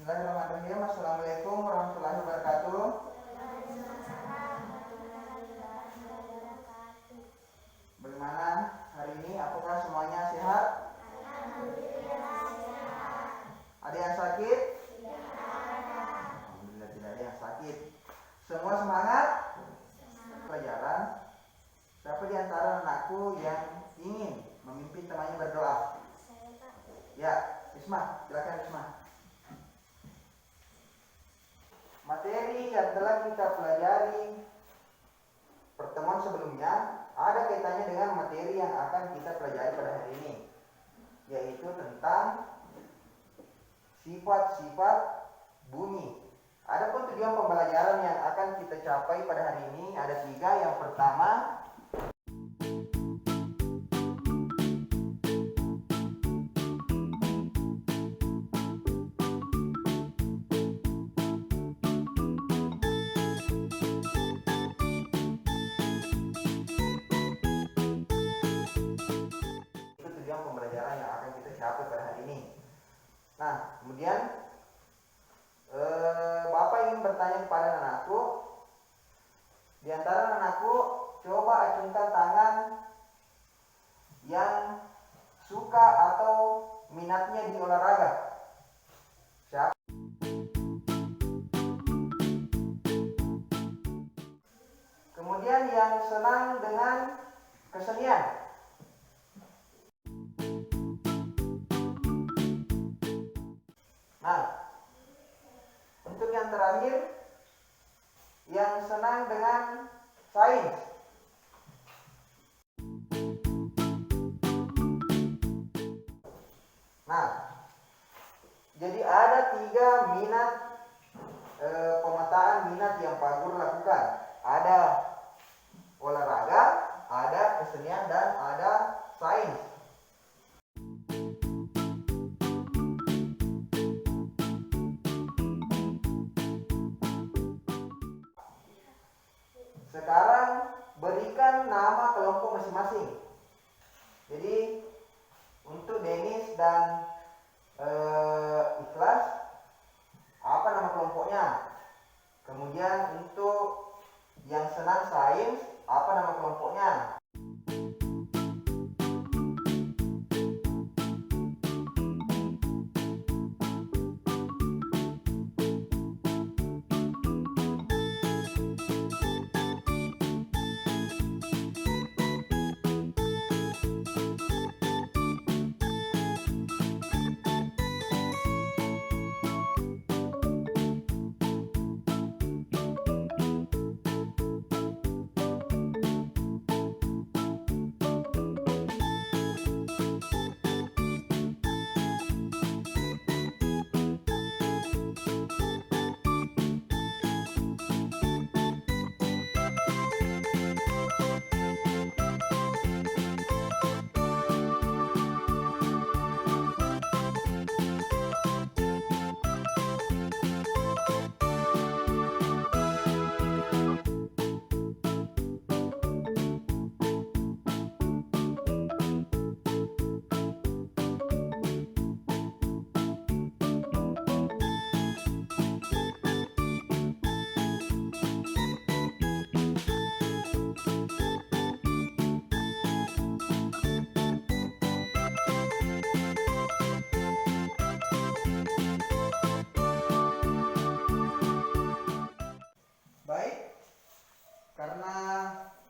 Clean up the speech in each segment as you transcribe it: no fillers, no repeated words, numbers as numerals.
Bismillahirrahmanirrahim. Assalamualaikum warahmatullahi wabarakatuh. Bagaimana hari ini? Apakah semuanya sehat? Ada yang sakit? Alhamdulillah tidak ada yang sakit. Semua semangat? Pelajaran. Siapa di antara anakku yang ingin memimpin temannya berdoa? Ya, Isma, silakan Isma. Materi yang telah kita pelajari pertemuan sebelumnya ada kaitannya dengan materi yang akan kita pelajari pada hari ini, yaitu tentang sifat-sifat bunyi. Adapun tujuan pembelajaran yang akan kita capai pada hari ini ada 3. Yang pertama, pembelajaran yang akan kita capai pada hari ini. Nah, kemudian Bapak ingin bertanya kepada anakku. Di antara anakku, coba acungkan tangan yang suka atau minatnya di olahraga. Siapa? Kemudian yang senang dengan kesenian. Nah, untuk yang terakhir, yang senang dengan sains. Nah, jadi ada 3 minat pemetaan minat yang Pak Guru lakukan. Ada olahraga, ada kesenian, dan ada sains. Sekarang berikan nama kelompok masing-masing. Jadi untuk Denis dan Ikhlas, apa nama kelompoknya? Kemudian untuk yang senang sains, apa nama kelompoknya? Baik, karena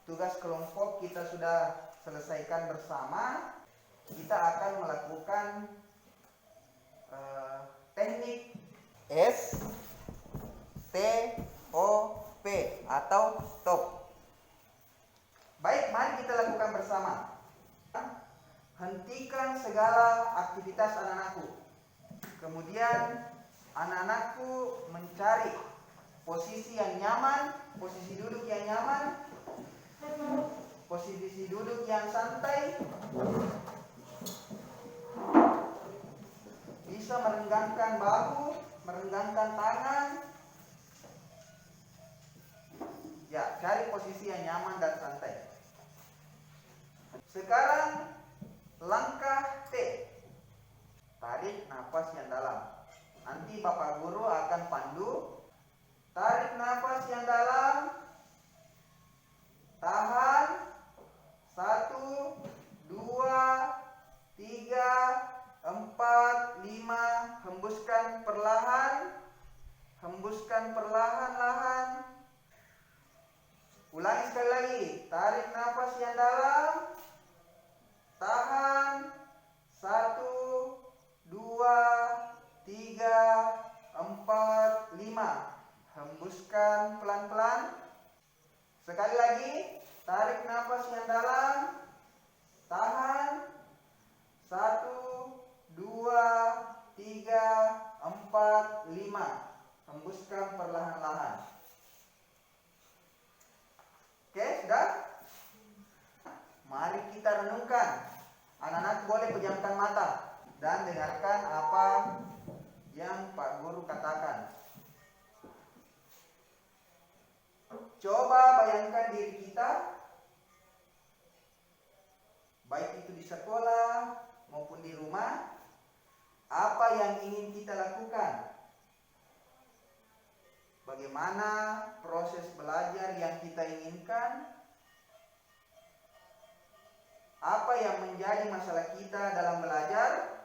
tugas kelompok kita sudah selesaikan bersama, kita akan melakukan teknik STOP atau stop. Baik, mari kita lakukan bersama. Hentikan segala aktivitas anak-anakku. Kemudian anak-anakku mencari posisi yang nyaman, posisi duduk yang nyaman, posisi duduk yang santai, bisa merenggangkan bahu, merenggangkan tangan. Ya, cari posisi yang nyaman dan santai. Sekarang langkah T. Tarik nafas yang dalam. Nanti Bapak Guru 2, 3, 4, 5. Hembuskan perlahan-lahan. Oke, sudah? Mari kita renungkan. Anak-anak boleh pejamkan mata dan dengarkan apa yang Pak Guru katakan. Coba bayangkan diri kita, baik itu di sekolah maupun di rumah, apa yang ingin kita lakukan? Bagaimana proses belajar yang kita inginkan? Apa yang menjadi masalah kita dalam belajar?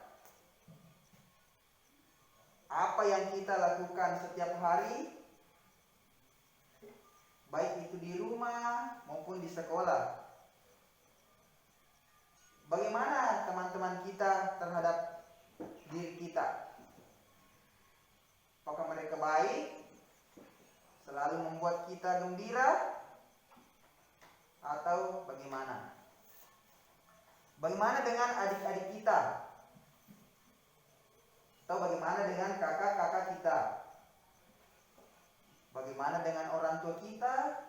Apa yang kita lakukan setiap hari? Baik itu di rumah maupun di sekolah. Bagaimana teman-teman kita terhadap diri kita? Apakah mereka baik? Selalu membuat kita gembira? Atau bagaimana? Bagaimana dengan adik-adik kita? Atau bagaimana dengan kakak-kakak kita? Bagaimana dengan orang tua kita?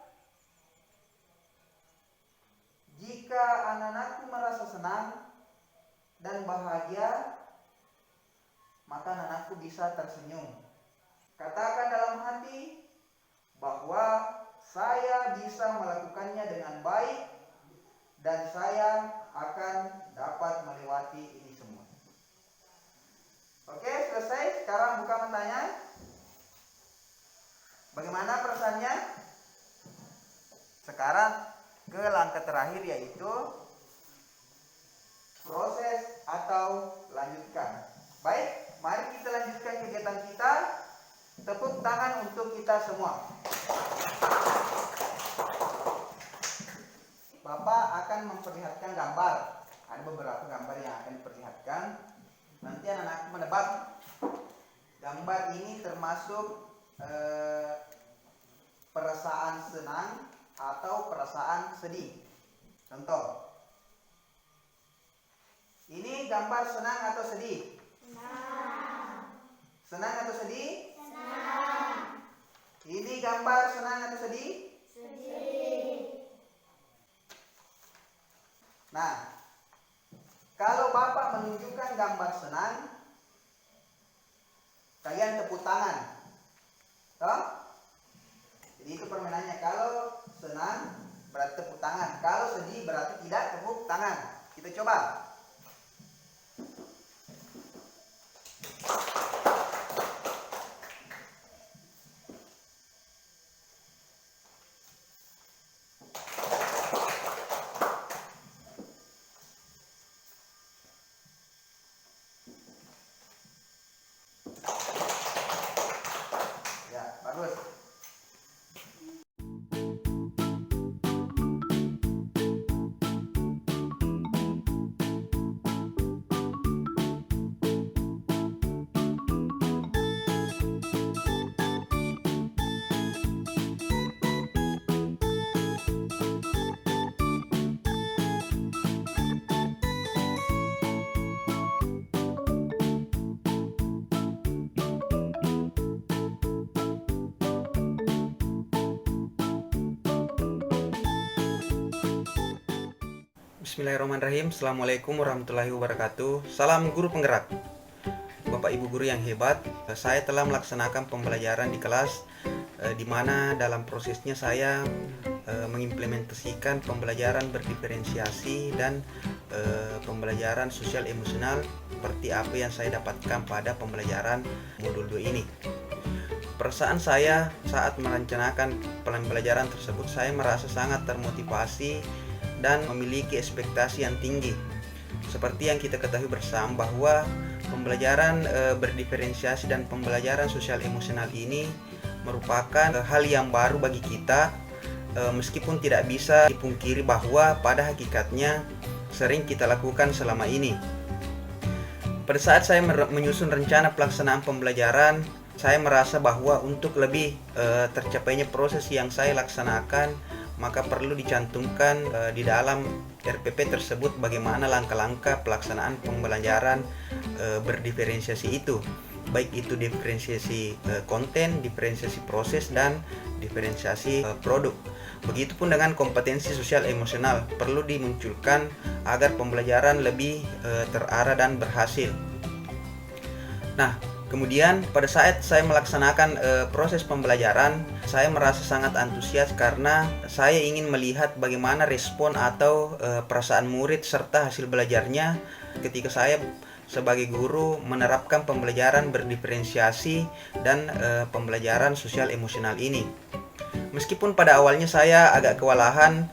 Jika anak-anakku merasa senang dan bahagia, maka anak-anakku bisa tersenyum. Katakan dalam hati bahwa saya bisa melakukannya dengan baik dan saya akan dapat melewati ini semua. Oke, selesai. Sekarang buka matanya. Bagaimana perasaannya? Sekarang ke langkah terakhir, yaitu proses atau lanjutkan. Baik, mari kita lanjutkan kegiatan kita. Tepuk tangan untuk kita semua. Bapak akan memperlihatkan gambar. Ada beberapa gambar yang akan diperlihatkan. Nanti anak-anak menebak gambar ini termasuk perasaan senang atau perasaan sedih. Contoh, ini gambar senang atau sedih? Senang. Senang atau sedih? Senang. Ini gambar senang atau sedih? Sedih. Nah, kalau Bapak menunjukkan gambar senang, kalian tepuk tangan. Toh? Jadi itu permainannya. Kalau senang berarti tepuk tangan. Kalau sedih berarti tidak tepuk tangan. Kita coba. Ya, bagus. Bismillahirrahmanirrahim. Assalamualaikum warahmatullahi wabarakatuh. Salam guru penggerak. Bapak Ibu guru yang hebat, saya telah melaksanakan pembelajaran di kelas di mana dalam prosesnya saya mengimplementasikan pembelajaran berdiferensiasi dan pembelajaran sosial emosional seperti apa yang saya dapatkan pada pembelajaran modul 2 ini. Perasaan saya saat merencanakan pembelajaran tersebut, saya merasa sangat termotivasi dan memiliki ekspektasi yang tinggi. Seperti yang kita ketahui bersama bahwa pembelajaran berdiferensiasi dan pembelajaran sosial emosional ini merupakan hal yang baru bagi kita, meskipun tidak bisa dipungkiri bahwa pada hakikatnya sering kita lakukan selama ini. Pada saat saya menyusun rencana pelaksanaan pembelajaran, saya merasa bahwa untuk lebih tercapainya proses yang saya laksanakan, maka perlu dicantumkan di dalam RPP tersebut bagaimana langkah-langkah pelaksanaan pembelajaran berdiferensiasi itu, baik itu diferensiasi konten, diferensiasi proses, dan diferensiasi produk. Begitupun dengan kompetensi sosial emosional perlu dimunculkan agar pembelajaran lebih terarah dan berhasil. Nah, kemudian pada saat saya melaksanakan proses pembelajaran, saya merasa sangat antusias karena saya ingin melihat bagaimana respon atau perasaan murid serta hasil belajarnya ketika saya sebagai guru menerapkan pembelajaran berdiferensiasi dan pembelajaran sosial emosional ini. Meskipun pada awalnya saya agak kewalahan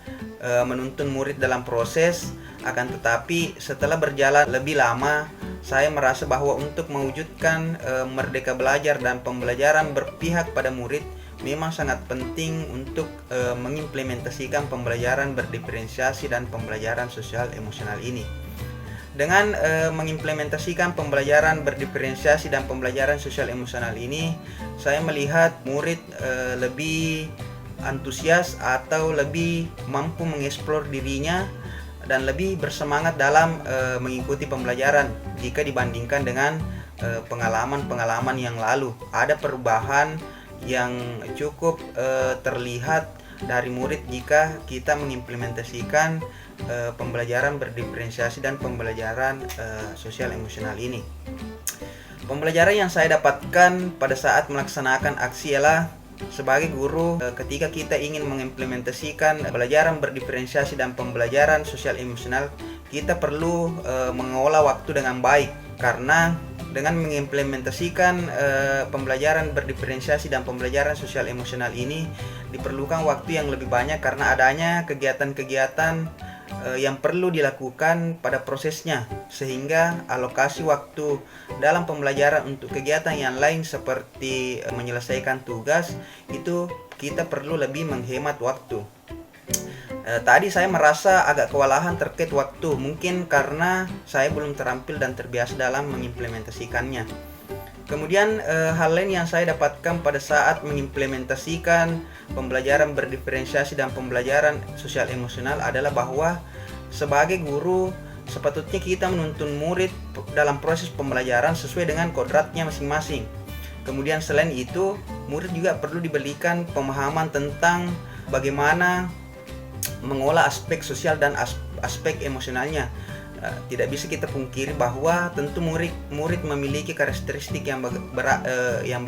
menuntun murid dalam proses, akan tetapi setelah berjalan lebih lama, saya merasa bahwa untuk mewujudkan merdeka belajar dan pembelajaran berpihak pada murid memang sangat penting untuk mengimplementasikan pembelajaran berdiferensiasi dan pembelajaran sosial emosional ini. Dengan mengimplementasikan pembelajaran berdiferensiasi dan pembelajaran sosial emosional ini, saya melihat murid lebih antusias atau lebih mampu mengeksplor dirinya dan lebih bersemangat dalam mengikuti pembelajaran jika dibandingkan dengan pengalaman-pengalaman yang lalu. Ada perubahan yang cukup terlihat dari murid jika kita mengimplementasikan pembelajaran berdiferensiasi dan pembelajaran sosial emosional ini. Pembelajaran yang saya dapatkan pada saat melaksanakan aksi ialah sebagai guru, ketika kita ingin mengimplementasikan pembelajaran berdiferensiasi dan pembelajaran sosial emosional, kita perlu mengolah waktu dengan baik, karena dengan mengimplementasikan pembelajaran berdiferensiasi dan pembelajaran sosial emosional ini diperlukan waktu yang lebih banyak karena adanya kegiatan-kegiatan yang perlu dilakukan pada prosesnya, sehingga alokasi waktu dalam pembelajaran untuk kegiatan yang lain seperti menyelesaikan tugas itu kita perlu lebih menghemat waktu. Tadi saya merasa agak kewalahan terkait waktu, mungkin karena saya belum terampil dan terbiasa dalam mengimplementasikannya. Kemudian hal lain yang saya dapatkan pada saat mengimplementasikan pembelajaran berdiferensiasi dan pembelajaran sosial emosional adalah bahwa sebagai guru sepatutnya kita menuntun murid dalam proses pembelajaran sesuai dengan kodratnya masing-masing. Kemudian selain itu, murid juga perlu diberikan pemahaman tentang bagaimana mengolah aspek sosial dan aspek emosionalnya. Tidak bisa kita pungkiri bahwa tentu murid memiliki karakteristik yang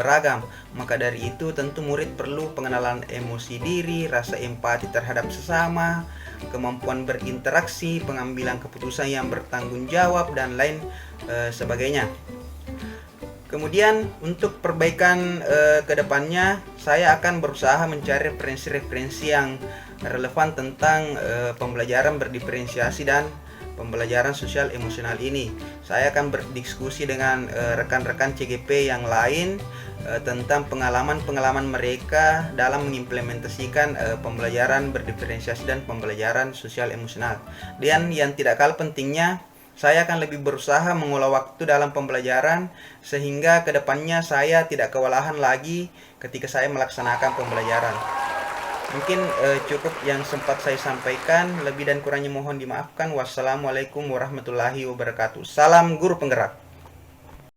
beragam. Maka dari itu tentu murid perlu pengenalan emosi diri, rasa empati terhadap sesama, kemampuan berinteraksi, pengambilan keputusan yang bertanggung jawab, dan lain sebagainya. Kemudian untuk perbaikan kedepannya, saya akan berusaha mencari referensi-referensi yang relevan tentang pembelajaran berdiferensiasi dan pembelajaran sosial emosional ini. Saya akan berdiskusi dengan rekan-rekan CGP yang lain tentang pengalaman-pengalaman mereka dalam mengimplementasikan pembelajaran berdiferensiasi dan pembelajaran sosial emosional. Dan yang tidak kalah pentingnya, saya akan lebih berusaha mengolah waktu dalam pembelajaran sehingga kedepannya saya tidak kewalahan lagi ketika saya melaksanakan pembelajaran. Mungkin cukup yang sempat saya sampaikan. Lebih dan kurangnya mohon dimaafkan. Wassalamualaikum warahmatullahi wabarakatuh. Salam guru penggerak.